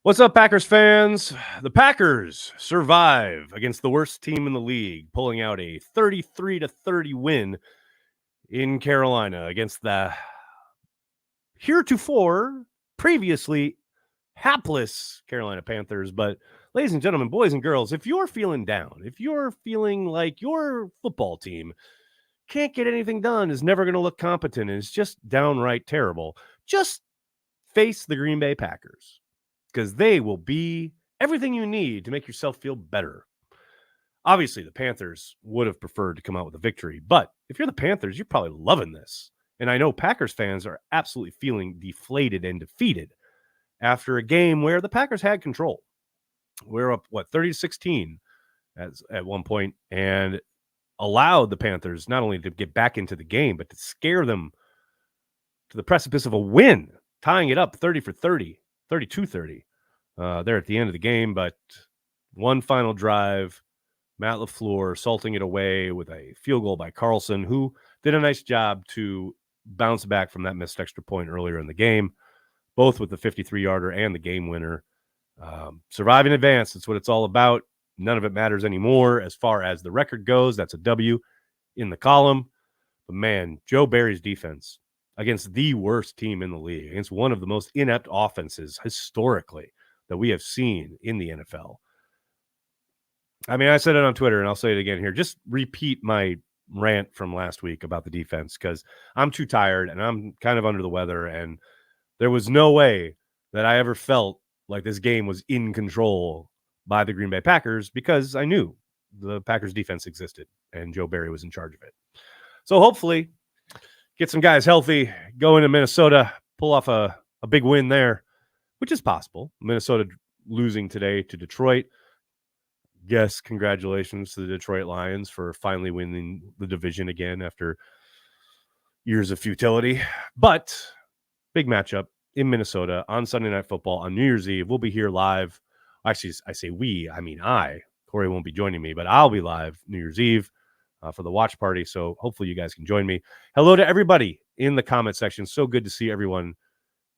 What's up, Packers fans? The Packers survive against the worst team in the league, pulling out a 33-30 win in Carolina against the heretofore, previously hapless Carolina Panthers. But, ladies and gentlemen, boys and girls, if you're feeling down, if you're feeling like your football team can't get anything done, is never going to look competent, and is just downright terrible, just face the Green Bay Packers, because they will be everything you need to make yourself feel better. Obviously, the Panthers would have preferred to come out with a victory, but if you're the Panthers, you're probably loving this. And I know Packers fans are absolutely feeling deflated and defeated after a game where the Packers had control. We're up, 30-16 at one point, and allowed the Panthers not only to get back into the game, but to scare them to the precipice of a win, tying it up 32-30 there at the end of the game. But one final drive, Matt LaFleur salting it away with a field goal by Carlson, who did a nice job to bounce back from that missed extra point earlier in the game, both with the 53-yarder and the game winner. Survive in advance, that's what it's all about. None of it matters anymore as far as the record goes. That's a W in the column. But man, Joe Barry's defense against the worst team in the league, against one of the most inept offenses historically that we have seen in the NFL. I mean, I said it on Twitter, and I'll say it again here. Just repeat my rant from last week about the defense, because I'm too tired and I'm kind of under the weather, and there was no way that I ever felt like this game was in control by the Green Bay Packers, because I knew the Packers defense existed and Joe Barry was in charge of it. So hopefully get some guys healthy, go into Minnesota, pull off a big win there, which is possible. Minnesota losing today to Detroit. Yes, congratulations to the Detroit Lions for finally winning the division again after years of futility. But big matchup in Minnesota on Sunday Night Football on New Year's Eve. We'll be here live. Actually, I say we, I mean I. Corey won't be joining me, but I'll be live New Year's Eve for the watch party. So hopefully you guys can join me. Hello to everybody in the comment section. So good to see everyone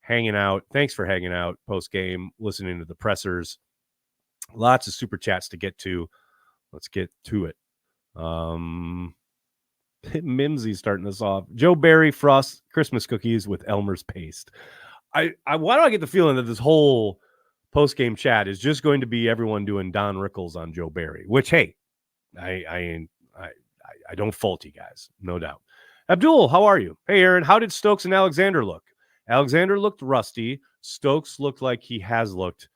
hanging out. Thanks for hanging out post-game, listening to the pressers. Lots of super chats to get to. Let's get to it. Mimsy starting us off. Joe Barry frosts Christmas cookies with Elmer's paste. Why do I get the feeling that this whole post-game chat is just going to be everyone doing Don Rickles on Joe Barry? Which, hey, I don't fault you guys, no doubt. Abdul, how are you? Hey, Aaron, how did Stokes and Alexander look? Alexander looked rusty. Stokes looked like he has looked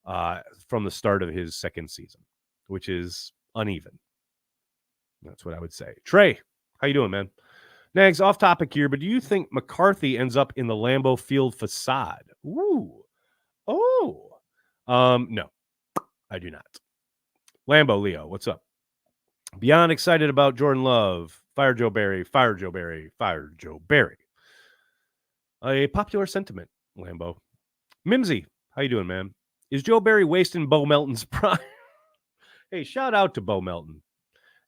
from the start of his second season, which is uneven. That's what I would say. Trey, how you doing, man? Nags, off topic here, but do you think McCarthy ends up in the Lambeau Field facade? Ooh. Oh. No, I do not. Lambeau Leo, what's up? Beyond excited about Jordan Love. Fire Joe Barry. Fire Joe Barry. Fire Joe Barry. A popular sentiment, Lambeau. Mimsy, how you doing, man? Is Joe Barry wasting Bo Melton's prime? Hey, shout out to Bo Melton.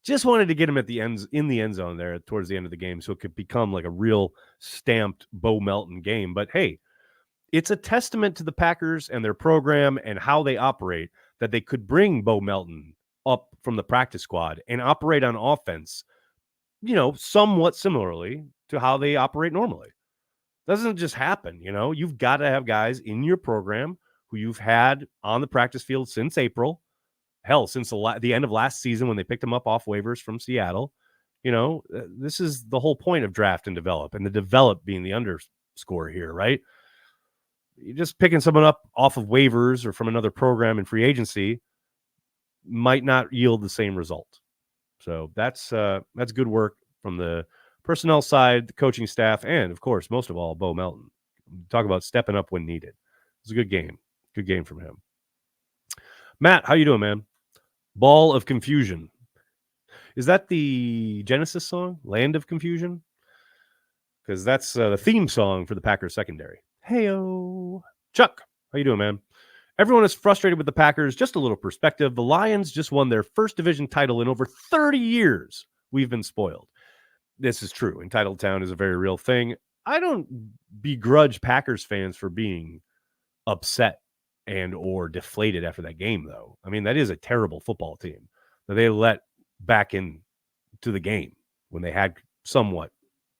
Just wanted to get him at the ends, in the end zone there towards the end of the game, so it could become like a real stamped Bo Melton game. But hey, it's a testament to the Packers and their program and how they operate that they could bring Bo Melton up from the practice squad and operate on offense, somewhat similarly to how they operate normally. Doesn't just happen, You've got to have guys in your program who you've had on the practice field since April. Hell, since the end of last season when they picked him up off waivers from Seattle. This is the whole point of draft and develop, and the develop being the underscore here, right? You're just picking someone up off of waivers or from another program in free agency might not yield the same result. So that's good work from the personnel side, the coaching staff, and of course, most of all, Bo Melton. Talk about stepping up when needed. It's a good game. Good game from him. Matt, how you doing, man? Ball of Confusion. Is that the Genesis song, Land of Confusion? Because that's the theme song for the Packers secondary. Hey-o. Chuck, how you doing, man? Everyone is frustrated with the Packers. Just a little perspective. The Lions just won their first division title in over 30 years. We've been spoiled. This is true. Entitled Town is a very real thing. I don't begrudge Packers fans for being upset and or deflated after that game, though. I mean, that is a terrible football team that they let back into the game when they had somewhat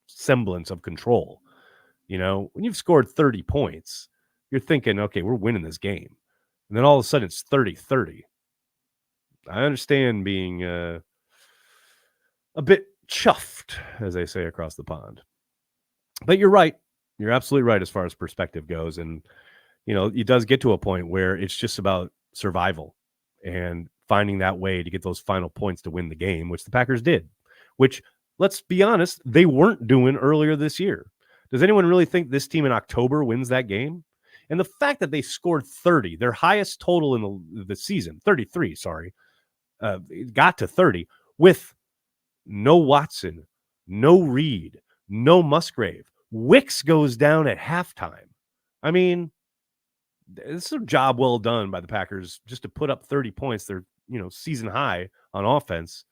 semblance of control. When you've scored 30 points, you're thinking, okay, we're winning this game. And then all of a sudden it's 30-30. I understand being a bit chuffed, as they say across the pond. But you're right. You're absolutely right as far as perspective goes. And, it does get to a point where it's just about survival and finding that way to get those final points to win the game, which the Packers did, which, let's be honest, they weren't doing earlier this year. Does anyone really think this team in October wins that game? And the fact that they scored 30, their highest total in the season, 33, sorry, got to 30 with no Watson, no Reed, no Musgrave. Wicks goes down at halftime. I mean, it's a job well done by the Packers just to put up 30 points. They're, season high on offense.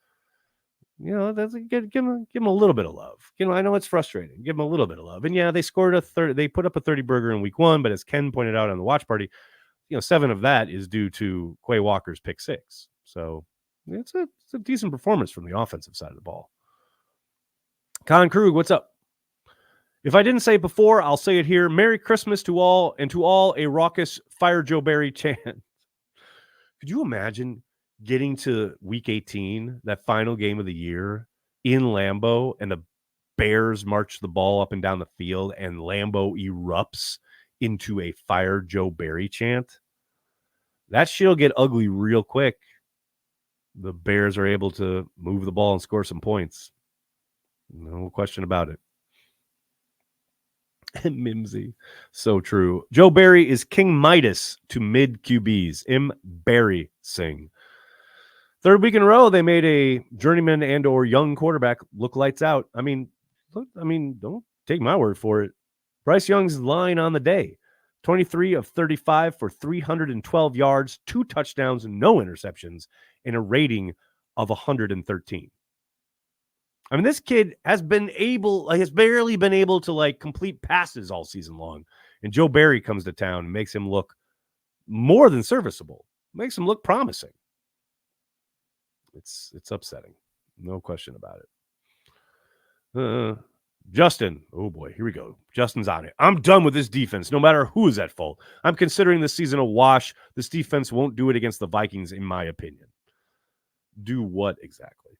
That's give them a little bit of love. I know it's frustrating. Give them a little bit of love. And yeah, they scored they put up a 30 burger in week 1, but as Ken pointed out on the watch party, 7 of that is due to Quay Walker's pick 6. So it's a decent performance from the offensive side of the ball. Con Krug, what's up? If I didn't say it before, I'll say it here. Merry Christmas to all, and to all a raucous Fire Joe Barry chant. Could you imagine getting to week 18, that final game of the year in Lambeau, and the Bears march the ball up and down the field, and Lambeau erupts into a Fire Joe Barry chant? That shit'll get ugly real quick. The Bears are able to move the ball and score some points. No question about it. Mimsy. So true. Joe Barry is King Midas to mid QBs. Embarrassing. Third week in a row, they made a journeyman and or young quarterback look lights out. I mean, don't take my word for it. Bryce Young's line on the day. 23 of 35 for 312 yards, 2 touchdowns, no interceptions, and a rating of 113. I mean, this kid has barely been able to complete passes all season long. And Joe Barry comes to town and makes him look more than serviceable, makes him look promising. It's upsetting. No question about it. Justin. Oh boy, here we go. Justin's on it. I'm done with this defense, no matter who is at fault. I'm considering this season a wash. This defense won't do it against the Vikings, in my opinion. Do what exactly?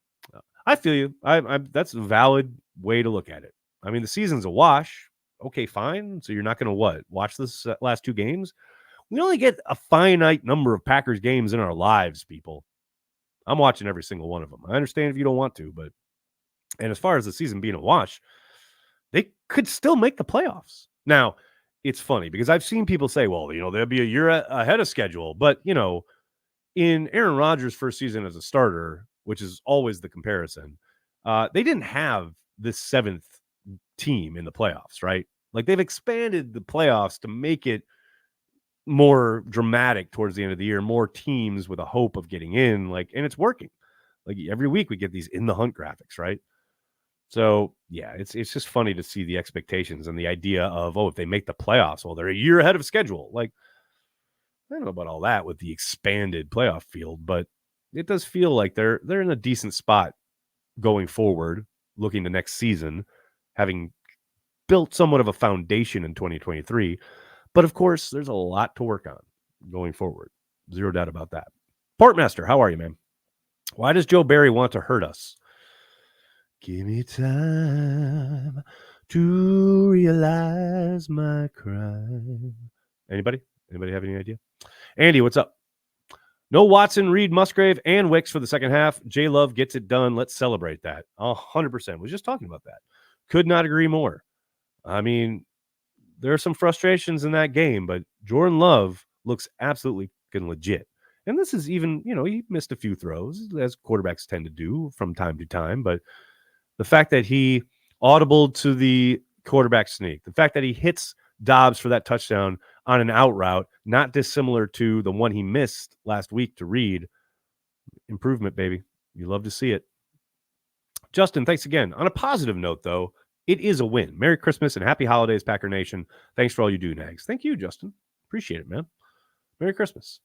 I feel you. That's a valid way to look at it. I mean, the season's a wash. Okay, fine. So you're not going to watch this last 2 games? We only get a finite number of Packers games in our lives, people. I'm watching every single one of them. I understand if you don't want to, and as far as the season being a wash, they could still make the playoffs. Now, it's funny because I've seen people say, well, they'll be a year ahead of schedule. But, in Aaron Rodgers' first season as a starter, which is always the comparison, they didn't have this 7th team in the playoffs, right? They've expanded the playoffs to make it more dramatic towards the end of the year, more teams with a hope of getting in, and it's working. Every week we get these in the hunt graphics, right? So yeah, it's just funny to see the expectations and the idea of, if they make the playoffs, well, they're a year ahead of schedule. I don't know about all that with the expanded playoff field, but it does feel like they're in a decent spot going forward, looking to next season, having built somewhat of a foundation in 2023. But of course, there's a lot to work on going forward. Zero doubt about that. Portmaster, how are you, man? Why does Joe Barry want to hurt us? Give me time to realize my crime. Anybody have any idea? Andy, what's up? No Watson, Reed, Musgrave, and Wicks for the second half. J-Love gets it done. Let's celebrate that. 100%. Was just talking about that. Could not agree more. I mean, there are some frustrations in that game, but Jordan Love looks absolutely legit. And this is even, he missed a few throws, as quarterbacks tend to do from time to time. But the fact that he audibled to the quarterback sneak, the fact that he hits Dobbs for that touchdown on an out route, not dissimilar to the one he missed last week to Reed. Improvement, baby. You love to see it. Justin, thanks again. On a positive note, though, it is a win. Merry Christmas and happy holidays, Packer Nation. Thanks for all you do, Nags. Thank you, Justin. Appreciate it, man. Merry Christmas.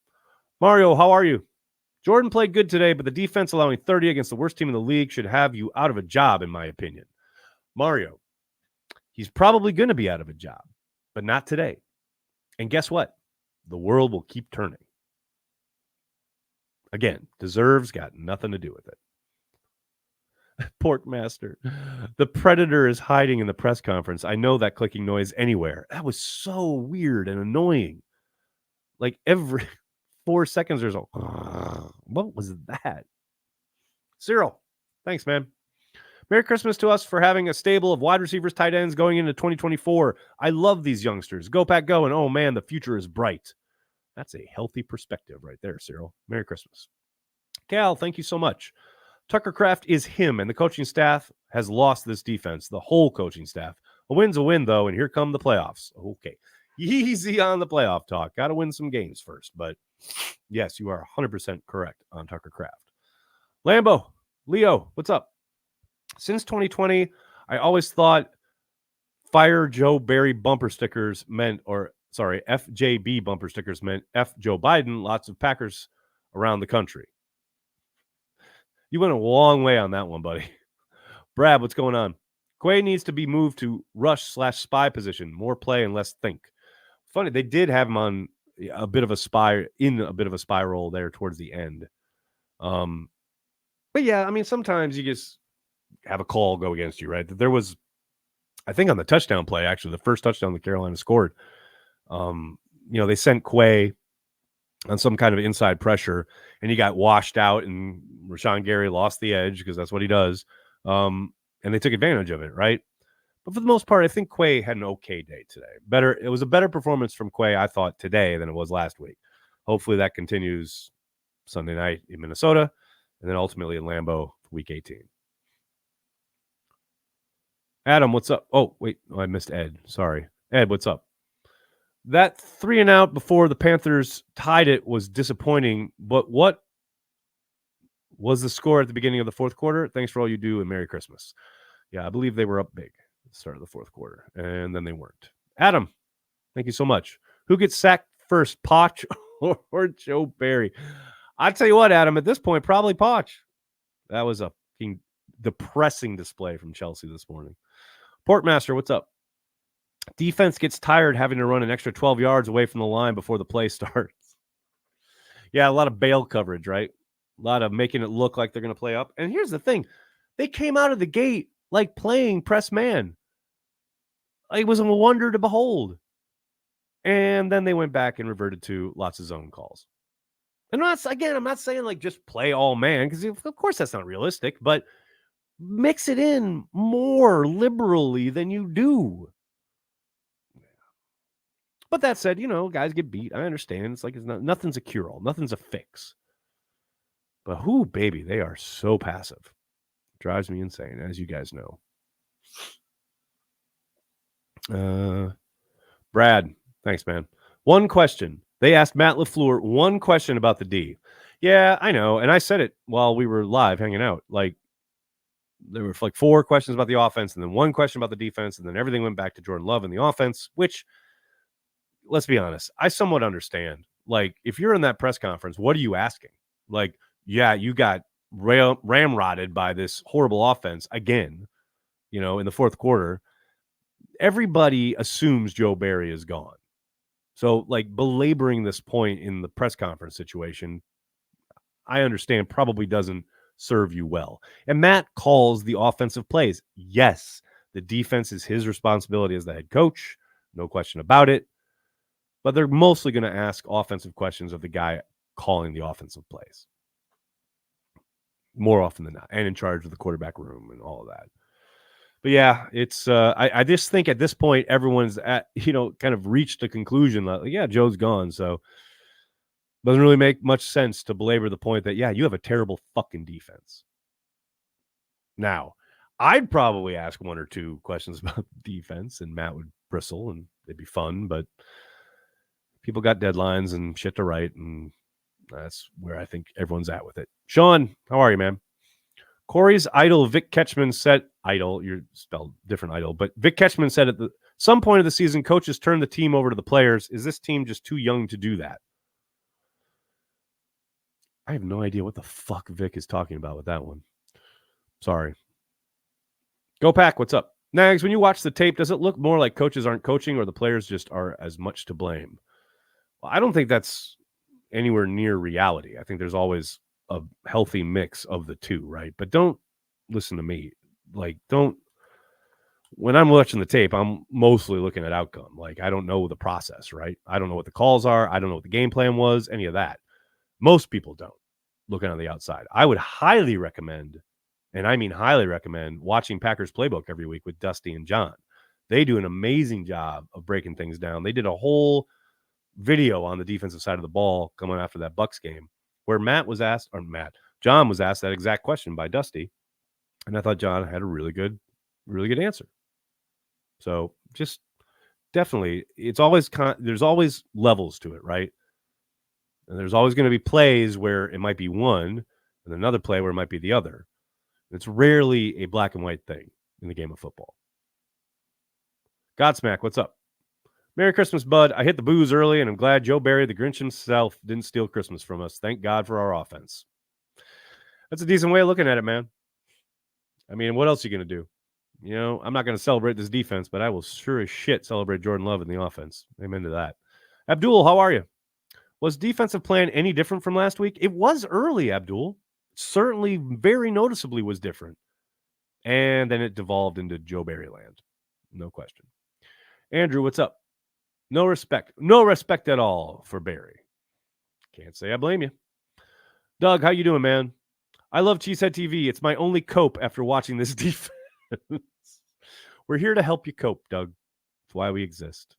Mario, how are you? Jordan played good today, but the defense allowing 30 against the worst team in the league should have you out of a job, in my opinion. Mario, he's probably going to be out of a job, but not today. And guess what? The world will keep turning. Again, deserves got nothing to do with it. Porkmaster, the Predator is hiding in the press conference. I know that clicking noise anywhere. That was so weird and annoying. Like every 4 seconds there's a, what was that? Cyril, thanks, man. Merry Christmas to us for having a stable of wide receivers, tight ends going into 2024. I love these youngsters. Go Pack Go, and oh man, the future is bright. That's a healthy perspective right there, Cyril. Merry Christmas. Cal, thank you so much. Tucker Kraft is him, and the coaching staff has lost this defense, the whole coaching staff. A win's a win, though, and here come the playoffs. Okay, easy on the playoff talk. Got to win some games first, but yes, you are 100% correct on Tucker Kraft. Lambo, Leo, what's up? Since 2020, I always thought fire Joe Barry bumper stickers meant, or sorry, FJB bumper stickers meant F Joe Biden, lots of Packers around the country. You went a long way on that one, buddy. Brad, what's going on? Quay needs to be moved to rush/spy position, more play and less think. Funny, they did have him on a bit of a spy role there towards the end. But yeah, I mean, sometimes you just have a call go against you, right? There was, I think on the touchdown play, actually, the first touchdown that Carolina scored, they sent Quay on some kind of inside pressure, and he got washed out, and Rashawn Gary lost the edge because that's what he does. And they took advantage of it, right? But for the most part, I think Quay had an okay day today. It was a better performance from Quay, I thought, today than it was last week. Hopefully that continues Sunday night in Minnesota, and then ultimately in Lambeau for Week 18. Adam, what's up? Oh, wait. Oh, I missed Ed. Sorry. Ed, what's up? That 3-and-out before the Panthers tied it was disappointing, but what was the score at the beginning of the fourth quarter? Thanks for all you do, and Merry Christmas. Yeah, I believe they were up big at the start of the fourth quarter, and then they weren't. Adam, thank you so much. Who gets sacked first, Poch or Joe Barry? I'll tell you what, Adam, at this point, probably Poch. That was a depressing display from Chelsea this morning. Portmaster, what's up? Defense gets tired having to run an extra 12 yards away from the line before the play starts. Yeah, a lot of bail coverage, right? A lot of making it look like they're going to play up. And here's the thing. They came out of the gate like playing press man. It was a wonder to behold. And then they went back and reverted to lots of zone calls. And I'm not saying like just play all man, because of course that's not realistic, but mix it in more liberally than you do. But that said, guys get beat. I understand. It's like nothing's a cure-all. Nothing's a fix. But baby, they are so passive. Drives me insane, as you guys know. Brad, thanks, man. One question. They asked Matt LaFleur one question about the D. Yeah, I know. And I said it while we were live hanging out. Like, there were like 4 questions about the offense, and then 1 question about the defense, and then everything went back to Jordan Love and the offense, which, let's be honest, I somewhat understand. Like, if you're in that press conference, what are you asking? Like, yeah, you got ramrodded by this horrible offense again, in the fourth quarter. Everybody assumes Joe Barry is gone. So, like, belaboring this point in the press conference situation, I understand probably doesn't serve you well. And Matt calls the offensive plays. Yes, the defense is his responsibility as the head coach. No question about it. But they're mostly going to ask offensive questions of the guy calling the offensive plays. More often than not. And in charge of the quarterback room and all of that. But yeah, it's I just think at this point, everyone's at, kind of reached a conclusion that, yeah, Joe's gone. So doesn't really make much sense to belabor the point that, yeah, you have a terrible fucking defense. Now, I'd probably ask 1 or 2 questions about defense, and Matt would bristle, and they'd be fun, but people got deadlines and shit to write, and that's where I think everyone's at with it. Sean, how are you, man? Corey's idol, Vic Ketchman, said, idol, you're spelled different idol, but Vic Ketchman said at some point of the season, coaches turn the team over to the players. Is this team just too young to do that? I have no idea what the fuck Vic is talking about with that one. Sorry. Go Pack, what's up? Nags, when you watch the tape, does it look more like coaches aren't coaching or the players just are as much to blame? Well, I don't think that's anywhere near reality. I think there's always a healthy mix of the two, right? But don't listen to me. Like, don't. When I'm watching the tape, I'm mostly looking at outcome. Like, I don't know the process, right? I don't know what the calls are. I don't know what the game plan was, any of that. Most people don't, looking on the outside. I would highly recommend, and I mean highly recommend, watching Packers Playbook every week with Dusty and John. They do an amazing job of breaking things down. They did a whole video on the defensive side of the ball coming after that Bucks game where John was asked that exact question by Dusty. And I thought John had a really good answer. So just definitely, it's always there's always levels to it, right? And there's always going to be plays where it might be one and another play where it might be the other. It's rarely a black and white thing in the game of football. Godsmack, what's up? Merry Christmas, bud. I hit the booze early, and I'm glad Joe Barry, the Grinch himself, didn't steal Christmas from us. Thank God for our offense. That's a decent way of looking at it, man. I mean, what else are you going to do? You know, I'm not going to celebrate this defense, but I will sure as shit celebrate Jordan Love in the offense. Amen to that. Abdul, how are you? Was defensive plan any different from last week? It was early, Abdul. Certainly very noticeably was different. And then it devolved into Joe Barry land. No question. Andrew, what's up? No respect at all for Barry. Can't say I blame you. Doug, how you doing, man? I love Cheesehead TV. It's my only cope after watching this defense. We're here to help you cope, Doug. That's why we exist.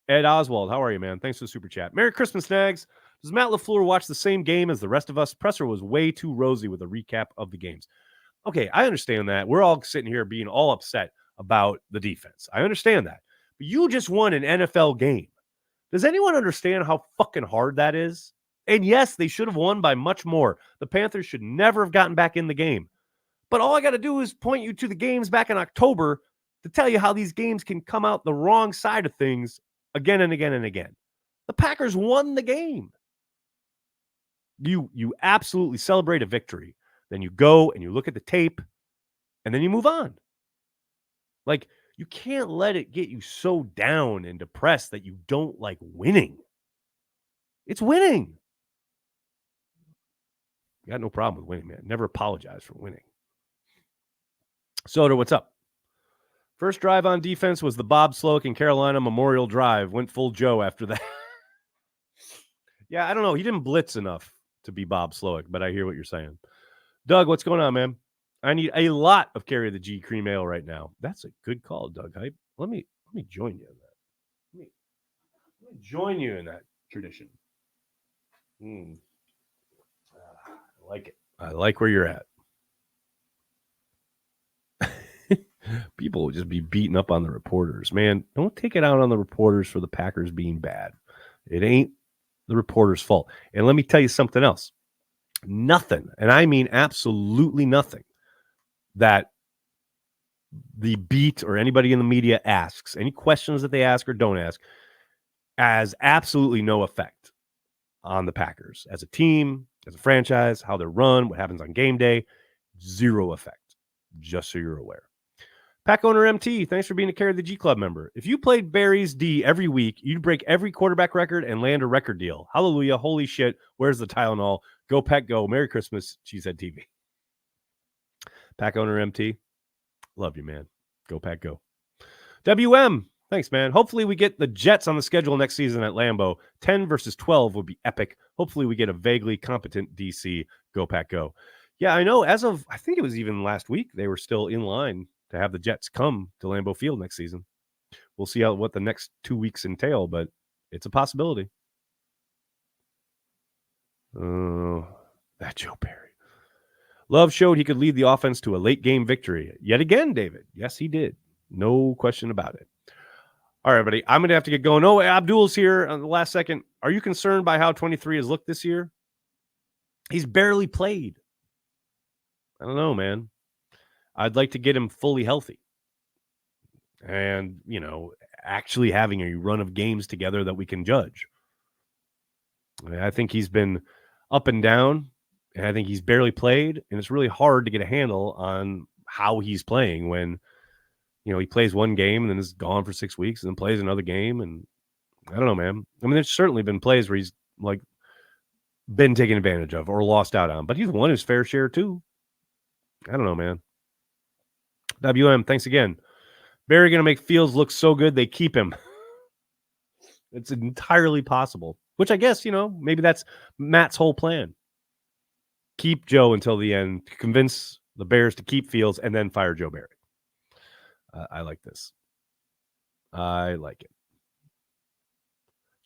Ed Oswald, how are you, man? Thanks for the super chat. Merry Christmas, Snags. Does Matt LaFleur watch the same game as the rest of us? Presser was way too rosy with a recap of the games. Okay, I understand that. We're all sitting here being all upset about the defense. I understand that. But you just won an NFL game. Does anyone understand how fucking hard that is? And yes, they should have won by much more. The Panthers should never have gotten back in the game. But all I got to do is point you to the games back in October to tell you how these games can come out the wrong side of things again and again and again. The Packers won the game. You absolutely celebrate a victory. Then you go and you look at the tape and then you move on. Like, you can't let it get you so down and depressed that you don't like winning. It's winning. You got no problem with winning, man. Never apologize for winning. Soder, what's up? First drive on defense was the Bob Sloak and Carolina Memorial Drive. Went full Joe after that. Yeah, I don't know. He didn't blitz enough to be Bob Sloak, but I hear what you're saying. Doug, what's going on, man? I need a lot of Carry the G cream ale right now. That's a good call, Doug Hype. Let me join you in that. Let me join you in that tradition. I like it. I like where you're at. People will just be beating up on the reporters. Man, don't take it out on the reporters for the Packers being bad. It ain't the reporters' fault. And let me tell you something else. Nothing, and I mean absolutely nothing, that the beat or anybody in the media asks, any questions that they ask or don't ask, has absolutely no effect on the Packers as a team, as a franchise, how they're run, what happens on game day. Zero effect, just so you're aware. Pack owner MT, thanks for being a Carry the G Club member. If you played Barry's D every week, you'd break every quarterback record and land a record deal. Hallelujah. Holy shit. Where's the Tylenol? Go Pack Go. Merry Christmas. Cheesehead TV. Pack owner MT, love you, man. Go Pack Go. WM, thanks, man. Hopefully we get the Jets on the schedule next season at Lambeau. 10 versus 12 would be epic. Hopefully we get a vaguely competent DC. Go Pack Go. Yeah, I know. As of, I think it was even last week, they were still in line to have the Jets come to Lambeau Field next season. We'll see what the next 2 weeks entail, but it's a possibility. That Joe Barry. Love showed he could lead the offense to a late game victory. Yet again, David. Yes, he did. No question about it. All right, everybody. I'm going to have to get going. Oh, Abdul's here on the last second. Are you concerned by how 23 has looked this year? He's barely played. I don't know, man. I'd like to get him fully healthy. And, actually having a run of games together that we can judge. I think he's been up and down, and I think he's barely played, and it's really hard to get a handle on how he's playing when, he plays one game and then is gone for 6 weeks and then plays another game, and I don't know, man. I mean, there's certainly been plays where he's, like, been taken advantage of or lost out on, but he's won his fair share too. I don't know, man. WM, thanks again. Barry going to make Fields look so good they keep him. It's entirely possible, which I guess, maybe that's Matt's whole plan. Keep Joe until the end, convince the Bears to keep Fields, and then fire Joe Barry. I like this. I like it.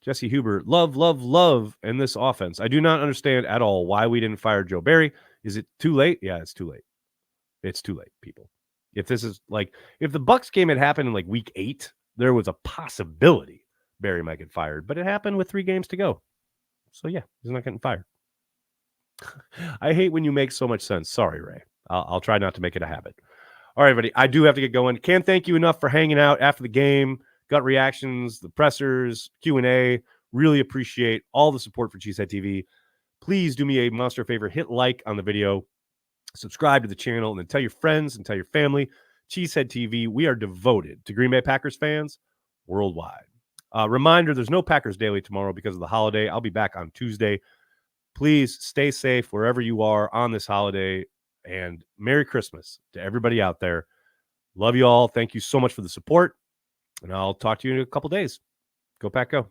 Jesse Huber, love in this offense. I do not understand at all why we didn't fire Joe Barry. Is it too late? Yeah, it's too late. It's too late, people. If this is if the Bucs game had happened in week 8, there was a possibility Barry might get fired, but it happened with 3 games to go. So yeah, he's not getting fired. I hate when you make so much sense. Sorry, Ray. I'll try not to make it a habit. All right, everybody. I do have to get going. Can't thank you enough for hanging out after the game. Gut reactions, the pressers, Q&A. Really appreciate all the support for Cheesehead TV. Please do me a monster favor. Hit like on the video. Subscribe to the channel. And then tell your friends and tell your family. Cheesehead TV. We are devoted to Green Bay Packers fans worldwide. Reminder, there's no Packers Daily tomorrow because of the holiday. I'll be back on Tuesday. Please stay safe wherever you are on this holiday. And Merry Christmas to everybody out there. Love you all. Thank you so much for the support. And I'll talk to you in a couple days. Go Pack, go.